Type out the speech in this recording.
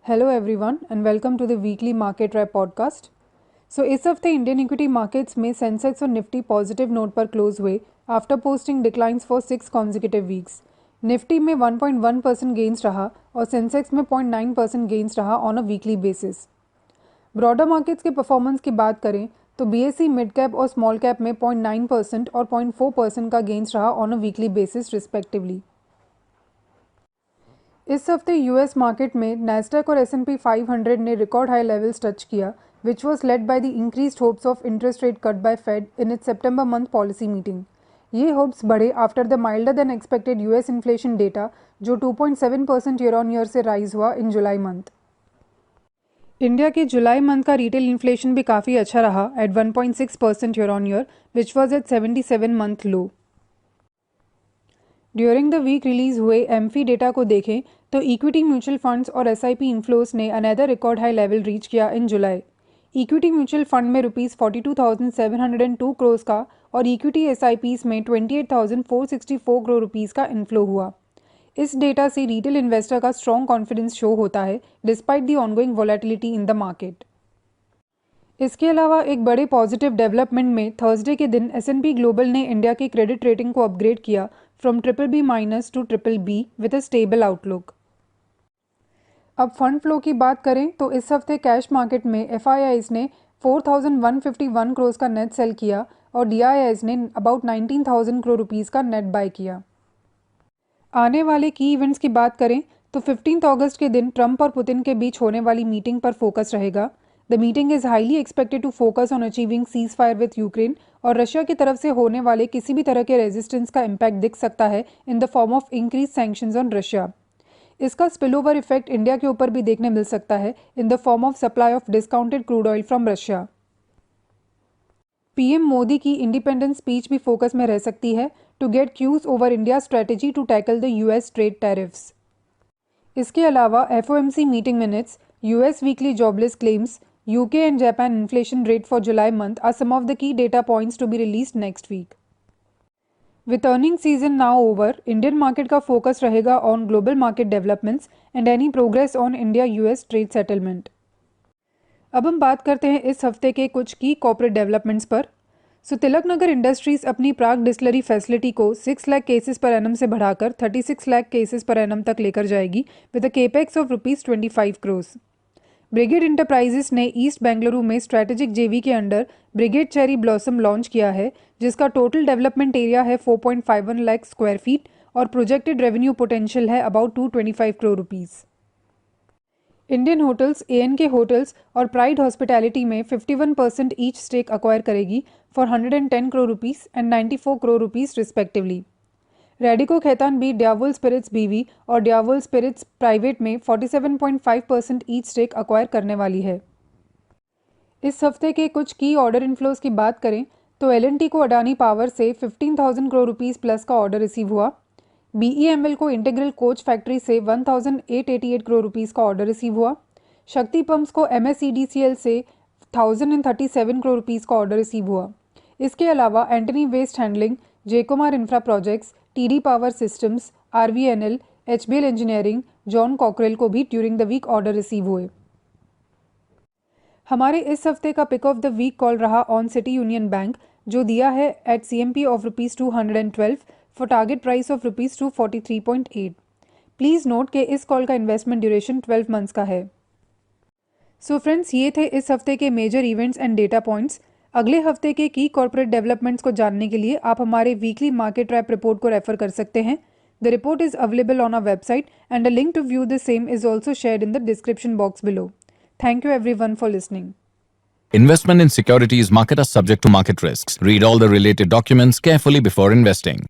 Hello everyone and welcome to the weekly market wrap podcast. इस हफ्ते Indian equity markets में Sensex और Nifty positive note पर close हुए after posting declines for 6 consecutive weeks. Nifty में 1.1% gains रहा और सेंसेक्स में 0.9% गेंस रहा on a weekly basis. Broader markets के परफॉर्मेंस की बात करें तो बीएसई मिड कैप और स्मॉल कैप में 0.9% और 0.4% का गेंस रहा on a weekly basis respectively. इस हफ्ते यूएस मार्केट में नैस्डैक और S&P 500 ने रिकॉर्ड हाई लेवल्स टच किया, which was led by the increased hopes of interest rate cut by Fed in its सितंबर मंथ पॉलिसी मीटिंग। ये hopes बढ़े after the milder than expected US inflation data जो 2.7% year on year से rise हुआ in जुलाई month. India के जुलाई month का रिटेल इन्फ्लेशन भी काफ़ी अच्छा रहा at 1.6% year on year, which was at 77 month low. During the week release हुए एमफी डेटा को देखें तो इक्विटी म्यूचुअल फंड्स और एसआईपी इन्फ्लोस ने another record high level reach किया इन जुलाई। इक्विटी म्यूचुअल फंड में ₹42,702 करोड़ का और इक्विटी एसआईपीज में 28,464 करोड़ रुपीस का इन्फ्लो हुआ। इस डेटा से रिटेल इन्वेस्टर का स्ट्रॉन्ग कॉन्फिडेंस शो होता है despite the ongoing volatility in the market. इसके अलावा एक बड़े पॉजिटिव डेवलपमेंट में थर्सडे के दिन S&P ग्लोबल ने इंडिया की क्रेडिट रेटिंग को अपग्रेड किया from BBB- to BBB with a stable outlook. अब फंड फ्लो की बात करें तो इस हफ्ते कैश मार्केट में FIIs ने 4,151 करोड़ का नेट सेल किया और DIIs ने अबाउट 19,000 करोड़ रुपीस का नेट बाय किया। आने वाले की इवेंट्स की बात करें तो 15 अगस्त के दिन ट्रंप और पुतिन के बीच होने वाली मीटिंग पर फोकस रहेगा। The meeting is highly expected to focus on achieving ceasefire with Ukraine और रशिया की तरफ से होने वाले किसी भी तरह के रेजिस्टेंस का इम्पैक्ट दिख सकता है in the form of increase sanctions on Russia. इसका स्पिलओवर इफेक्ट इंडिया के ऊपर भी देखने मिल सकता है in the form of supply of discounted crude oil from Russia. PM Modi की इंडिपेंडेंस स्पीच भी फोकस में रह सकती है to get cues over India strategy to tackle the US trade tariffs. इसके अलावा FOMC meeting minutes, US weekly jobless claims, UK and Japan inflation rate for July month are some of the key data points to be released next week. With earnings season now over, Indian market का focus रहेगा on global market developments and any progress on India-US trade settlement. अब हम बात करते हैं इस हफ्ते के कुछ की कॉर्पोरेट डेवलपमेंट्स पर। तिलक नगर इंडस्ट्रीज अपनी प्राग डिस्टिलरी फैसिलिटी को 6 लाख केसेस पर एनम से बढ़ाकर 36 लाख केसेस पर एनम तक लेकर जाएगी with a capex of ₹25 crore. Brigade enterprises ने ईस्ट बेंगलुरु में स्ट्रैटेजिक जेवी के under brigade cherry blossom launch किया है, जिसका टोटल डेवलपमेंट एरिया है 4.51 लाख स्क्वायर फीट और प्रोजेक्टेड रेवेन्यू पोटेंशियल है about 225 crore rupees. Indian hotels, ANK hotels और प्राइड हॉस्पिटैलिटी में 51% ईच स्टेक अक्वायर करेगी for 110 crore rupees and 94 crore rupees respectively. Radico Khaitan भी ड्यावोल स्पिरिट्स BV और ड्यावोल स्पिरिट्स प्राइवेट में 47.5% ईच स्टेक अक्वायर करने वाली है। इस हफ्ते के कुछ की ऑर्डर इनफ्लोज की बात करें तो L&T को अडानी पावर से 15,000 करोड़ रुपीस प्लस का ऑर्डर रिसीव हुआ। BEML को इंटीग्रल कोच फैक्ट्री से 1,888 करोड़ रुपीस का ऑर्डर रिसीव हुआ। शक्ति पंप्स को MSEDCL से 1,037 करोड़ रुपीस का ऑर्डर रिसीव हुआ। इसके अलावा Antony waste handling, J Kumar infra projects, TD power systems, RVNL, HBL engineering, John Cockerill को भी during the week order receive हुए। हमारे इस हफ्ते का pick of the week call रहा ऑन सिटी यूनियन बैंक, जो दिया है at CMP of ₹212 for target price of ₹243.8। Please note के इस कॉल का इन्वेस्टमेंट ड्यूरेशन 12 मंथ्स का है। फ्रेंड्स, ये थे इस हफ्ते के major events and data points. अगले हफ्ते के की कॉर्पोरेट डेवलपमेंट्स को जानने के लिए आप हमारे वीकली मार्केट रैप रिपोर्ट को रेफर कर सकते हैं। The report is available on our website and a link to view the same is also shared in the description box below. Thank you everyone for listening. Investment in securities market are subject to market risks. Read all the related documents carefully before investing.